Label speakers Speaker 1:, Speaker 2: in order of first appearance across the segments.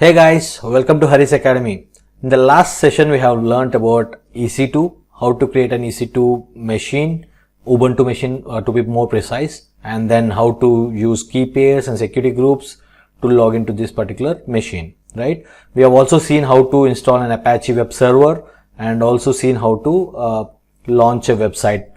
Speaker 1: Hey guys, welcome to Hari's Academy. In the last session we have learnt about EC2, how to create an EC2 machine, Ubuntu machine to be more precise, and then how to use key pairs and security groups to log into this particular machine, right? We have also seen how to install an Apache web server and also seen how to launch a website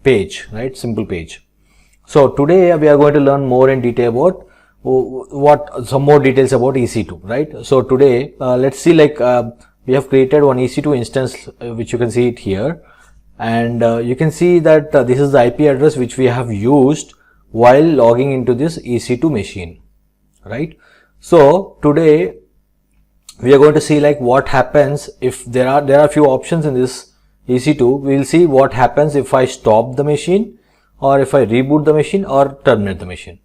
Speaker 1: page, right? Simple page. So today we are going to learn more in detail about some more details about EC2, right? So today let's see, we have created one EC2 instance which you can see it here, and you can see that this is the IP address which we have used while logging into this EC2 machine, right? So today we are going to see like what happens if there are a few options in this EC2. We will see what happens if I stop the machine, or if I reboot the machine, or terminate the machine.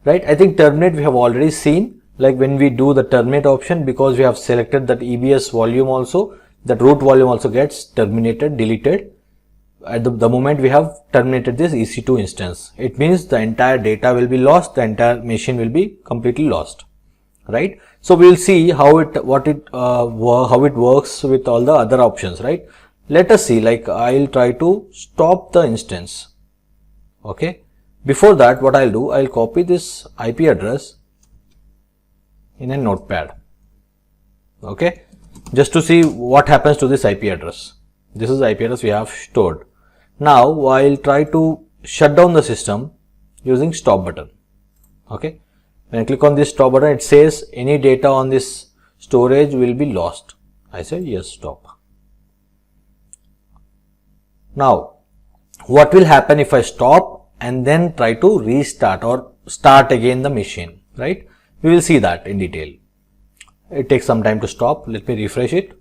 Speaker 1: Right, I think terminate we have already seen, like when we do the terminate option, because we have selected that EBS volume also, that root volume also gets terminated, deleted at the moment we have terminated this EC2 instance. It means the entire data will be lost, the entire machine will be completely lost, right? So we will see how it works with all the other options, right? Let us see, like I'll try to stop the instance. Okay. Before that, what I'll do, I'll copy this IP address in a notepad, okay, just to see what happens to this IP address. This is the IP address we have stored. Now, I'll try to shut down the system using stop button, okay. When I click on this stop button, it says any data on this storage will be lost. I say yes, stop. Now, what will happen if I stop and then try to restart or start again the machine, right? We will see that in detail. It takes some time to stop. Let me refresh it.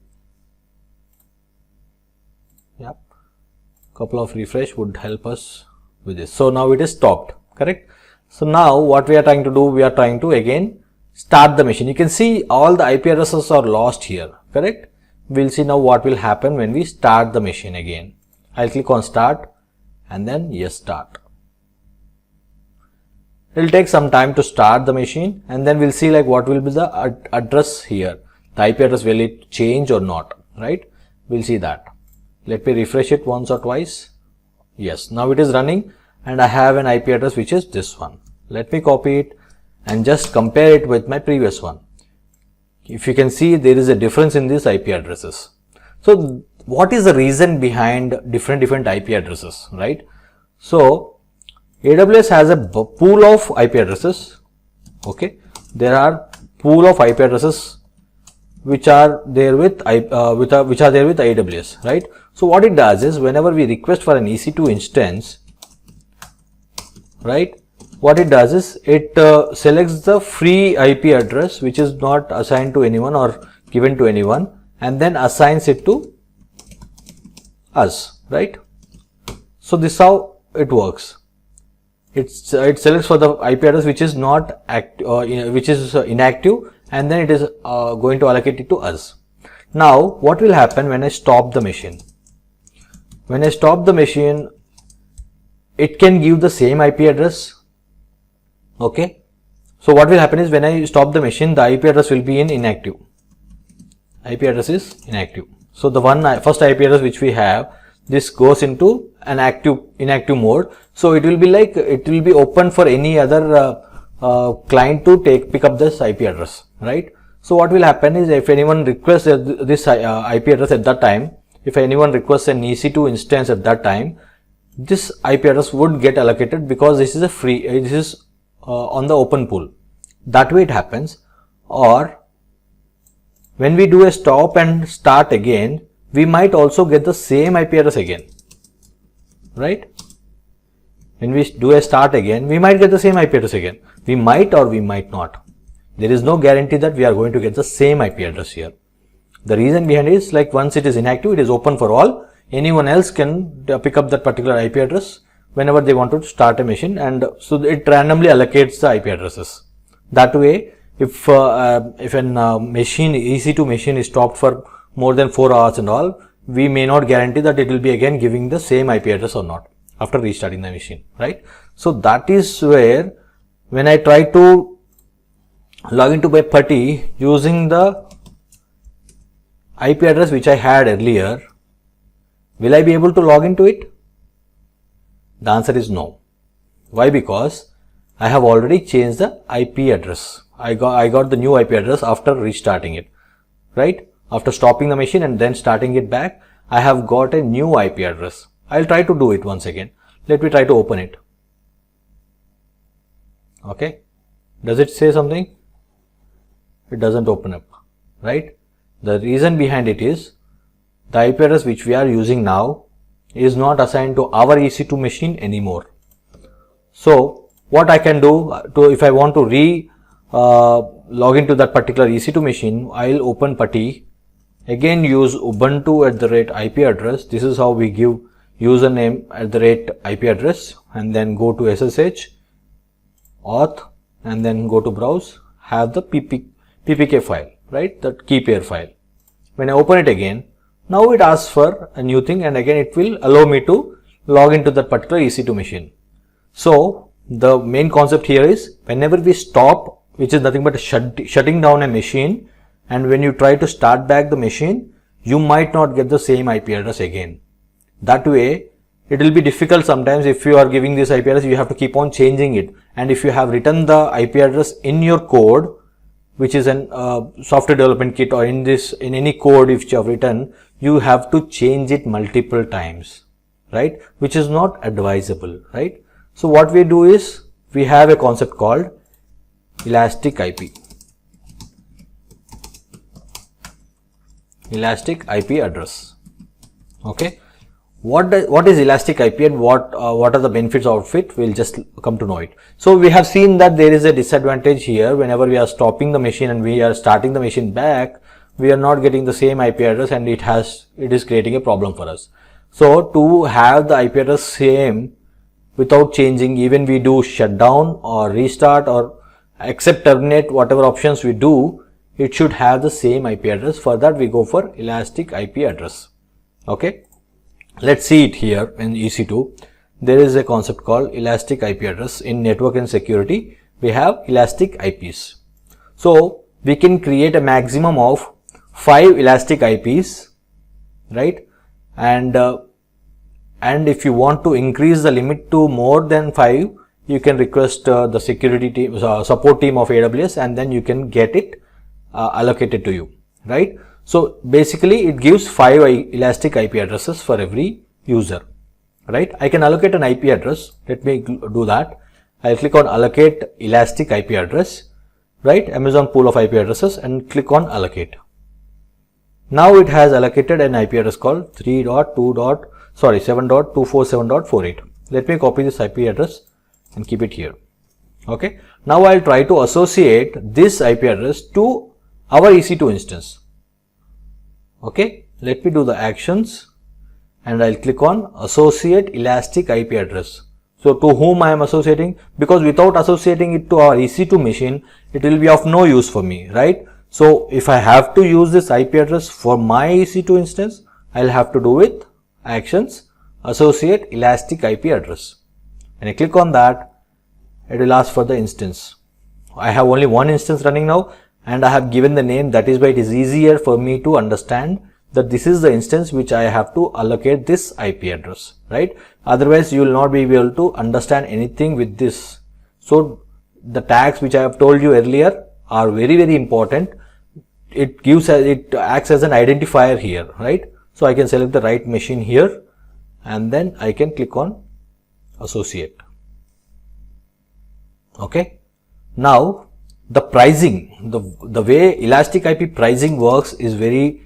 Speaker 1: Yep. Couple of refresh would help us with this. So now it is stopped, correct? So now what we are trying to do, we are trying to again start the machine. You can see all the IP addresses are lost here, correct? We'll see now what will happen when we start the machine again. I'll click on start and then yes, start. It will take some time to start the machine, and then we'll see like what will be the address here. The IP address, will it change or not, right? We'll see that. Let me refresh it once or twice. Yes, now it is running and I have an IP address which is this one. Let me copy it and just compare it with my previous one. If you can see, there is a difference in these IP addresses. So what is the reason behind different IP addresses, right? So AWS has a pool of IP addresses, okay. There are pool of IP addresses which are there with AWS, right? So what it does is, whenever we request for an EC2 instance, right, what it does is it selects the free IP address which is not assigned to anyone or given to anyone, and then assigns it to us, right? So this is how it works. It selects for the IP address which is not which is inactive, and then it is going to allocate it to us. Now, what will happen when I stop the machine? When I stop the machine, it can give the same IP address, okay. So what will happen is, when I stop the machine, the IP address will be in inactive. IP address is inactive. So the first IP address which we have, this goes into an inactive mode. So it will be like, it will be open for any other client to pick up this IP address, right? So what will happen is, if anyone requests this IP address at that time, if anyone requests an EC2 instance at that time, this IP address would get allocated, because this is a free, this is on the open pool. That way it happens. Or when we do a stop and start again, we might also get the same IP address again, right? When we do a start again, we might get the same IP address again. We might or we might not. There is no guarantee that we are going to get the same IP address here. The reason behind it is, like, once it is inactive, it is open for all. Anyone else can pick up that particular IP address whenever they want to start a machine, and so it randomly allocates the IP addresses. That way, if an machine, EC2 machine, is stopped for more than 4 hours and all, we may not guarantee that it will be again giving the same IP address or not after restarting the machine, right? So that is where, when I try to log into my PuTTY using the IP address which I had earlier, will I be able to log into it? The answer is no. Why? Because I have already changed the IP address. I got the new IP address after restarting it, right? After stopping the machine and then starting it back, I have got a new IP address. I'll try to do it once again. Let me try to open it. Okay. Does it say something? It doesn't open up, right? The reason behind it is the IP address which we are using now is not assigned to our EC2 machine anymore. So what I can do if I want to log into that particular EC2 machine, I'll open PuTTY, again use ubuntu@IP address. This is how we give username @IP address, and then go to SSH auth and then go to browse, have the ppk file, right, that key pair file. When I open it again, now it asks for a new thing, and again it will allow me to log into that particular EC2 machine. So the main concept here is whenever we stop, which is nothing but shutting down a machine, and when you try to start back the machine, you might not get the same IP address again. That way it will be difficult sometimes. If you are giving this IP address, you have to keep on changing it, and if you have written the IP address in your code, which is an software development kit, or in any code which you have written, you have to change it multiple times, right, which is not advisable, right? So what we do is we have a concept called elastic IP. Elastic IP address. Okay. What is elastic IP and what are the benefits of it? We'll just come to know it. So we have seen that there is a disadvantage here. Whenever we are stopping the machine and we are starting the machine back, we are not getting the same IP address, and it is creating a problem for us. So to have the IP address same without changing, even we do shutdown or restart or accept terminate, whatever options we do, it should have the same IP address. For that we go for elastic IP address. Okay. Let's see it here in EC2. There is a concept called elastic IP address. In network and security, we have elastic IPs. So we can create a maximum of 5 elastic IPs, right? And if you want to increase the limit to more than 5, you can request the security team, support team of AWS, and then you can get it allocated to you, right? So basically it gives 5 elastic IP addresses for every user, right? I can allocate an IP address. Let me do that. I'll click on allocate elastic IP address, right? Amazon pool of IP addresses, and click on allocate. Now it has allocated an IP address called 7.247.48. Let me copy this IP address and keep it here. Okay. Now I'll try to associate this IP address to our EC2 instance. Okay, let me do the actions, and I'll click on associate elastic IP address. So to whom I am associating? Because without associating it to our EC2 machine, it will be of no use for me, right? So if I have to use this IP address for my EC2 instance, I'll have to do with actions, associate elastic IP address. When I click on that, it will ask for the instance. I have only one instance running now, and I have given the name. That is why it is easier for me to understand that this is the instance which I have to allocate this IP address, right? Otherwise you will not be able to understand anything with this. So the tags which I have told you earlier are very, very important. It acts as an identifier here, right? So I can select the right machine here, and then I can click on associate. Okay. Now the pricing, the way elastic IP pricing works is very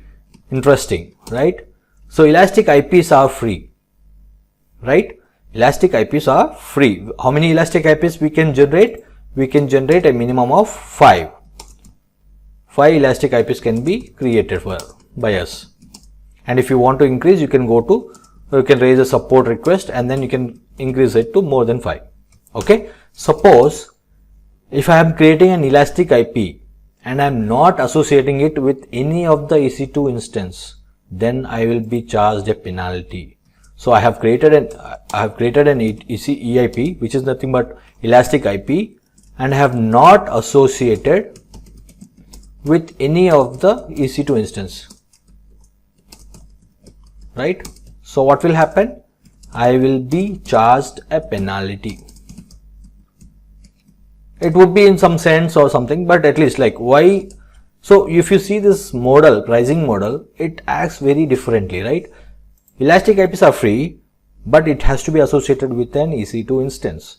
Speaker 1: interesting, right? So elastic IPs are free, right? Elastic IPs are free. How many elastic IPs we can generate? We can generate a minimum of 5. 5 elastic IPs can be created by us. And if you want to increase, you can raise a support request, and then you can increase it to more than 5. Okay. Suppose if I am creating an elastic IP and I am not associating it with any of the EC2 instance, then I will be charged a penalty. So I have created an EIP, which is nothing but elastic IP, and have not associated with any of the EC2 instance, right? So what will happen? I will be charged a penalty. It would be in some sense or something, but at least like why? So if you see this model, pricing model, it acts very differently, right? Elastic IPs are free, but it has to be associated with an EC2 instance.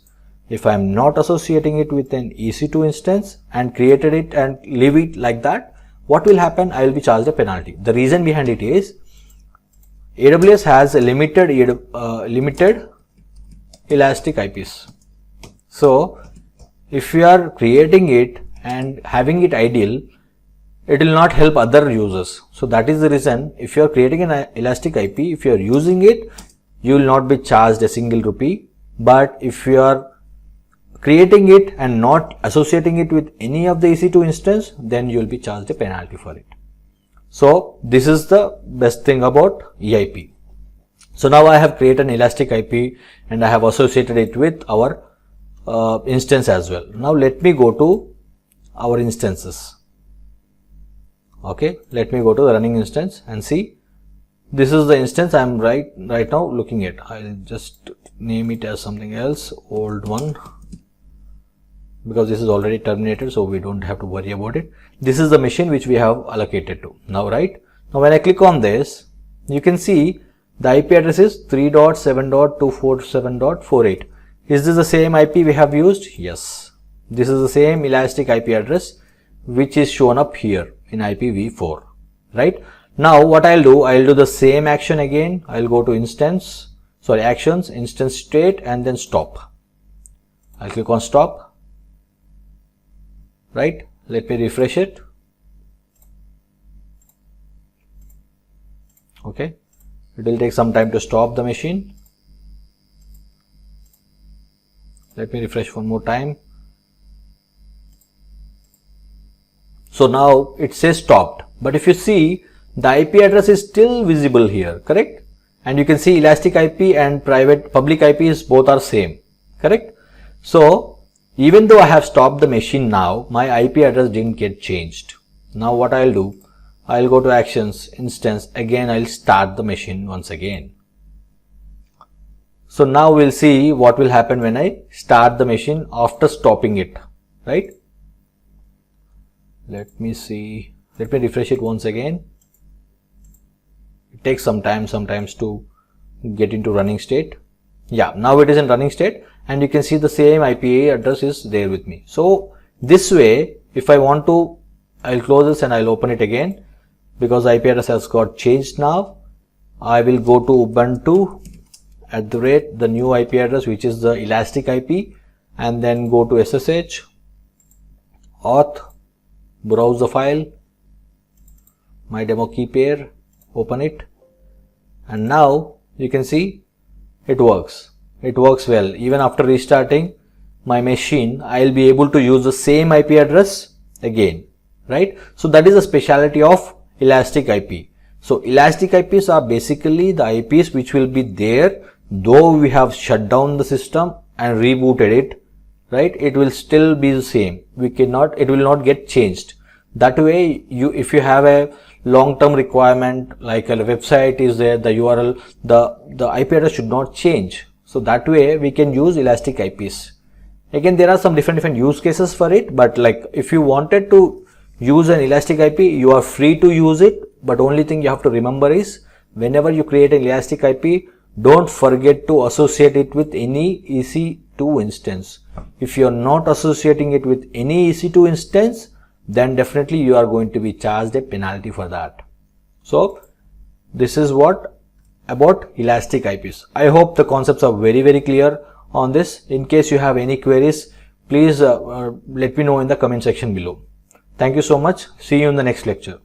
Speaker 1: If I am not associating it with an EC2 instance and created it and leave it like that, what will happen? I will be charged a penalty. The reason behind it is AWS has a limited elastic IPs. So if you are creating it and having it idle, it will not help other users. So that is the reason, if you are creating an elastic IP, if you are using it, you will not be charged a single rupee. But if you are creating it and not associating it with any of the EC2 instance, then you will be charged a penalty for it. So this is the best thing about EIP. So now I have created an elastic IP and I have associated it with our instance as well. Now let me go to our instances. Okay, let me go to the running instance and see. This is the instance I am right now looking at. I'll just name it as something else, old one, because this is already terminated, so we don't have to worry about it. This is the machine which we have allocated to now, right? Now when I click on this, you can see the IP address is 3.7.247.48. Is this the same IP we have used? Yes. This is the same elastic IP address which is shown up here in IPv4, right? Now what I'll do the same action again. I'll go to actions, instance state, and then stop. I'll click on stop, right? Let me refresh it. Okay, it will take some time to stop the machine. Let me refresh one more time. So now it says stopped, but if you see, the IP address is still visible here, correct? And you can see elastic IP and public IPs both are same, correct? So even though I have stopped the machine now, my IP address didn't get changed. Now what I'll do, I'll go to actions, instance, again I'll start the machine once again. So now we'll see what will happen when I start the machine after stopping it, right? Let me see, let me refresh it once again. It takes some time sometimes to get into running state. Yeah, now it is in running state and you can see the same IP address is there with me. So this way, if I want to, I'll close this and I'll open it again because IP address has got changed now. I will go to Ubuntu @ the new IP address, which is the elastic IP, and then go to SSH, auth, browse the file, my demo key pair, open it, and now you can see it works. It works well. Even after restarting my machine, I'll be able to use the same IP address again, right? So that is the speciality of elastic IP. So elastic IPs are basically the IPs which will be there though we have shut down the system and rebooted it, right? It will still be the same. It will not get changed. That way, if you have a long-term requirement, like a website is there, the URL, the IP address should not change. So that way we can use elastic IPs. Again, there are some different use cases for it, but like if you wanted to use an elastic IP, you are free to use it. But only thing you have to remember is whenever you create an elastic IP, don't forget to associate it with any EC2 instance. If you are not associating it with any EC2 instance, then definitely you are going to be charged a penalty for that. So this is what about elastic IPs. I hope the concepts are very clear on this. In case you have any queries, please let me know in the comment section below. Thank you so much. See you in the next lecture.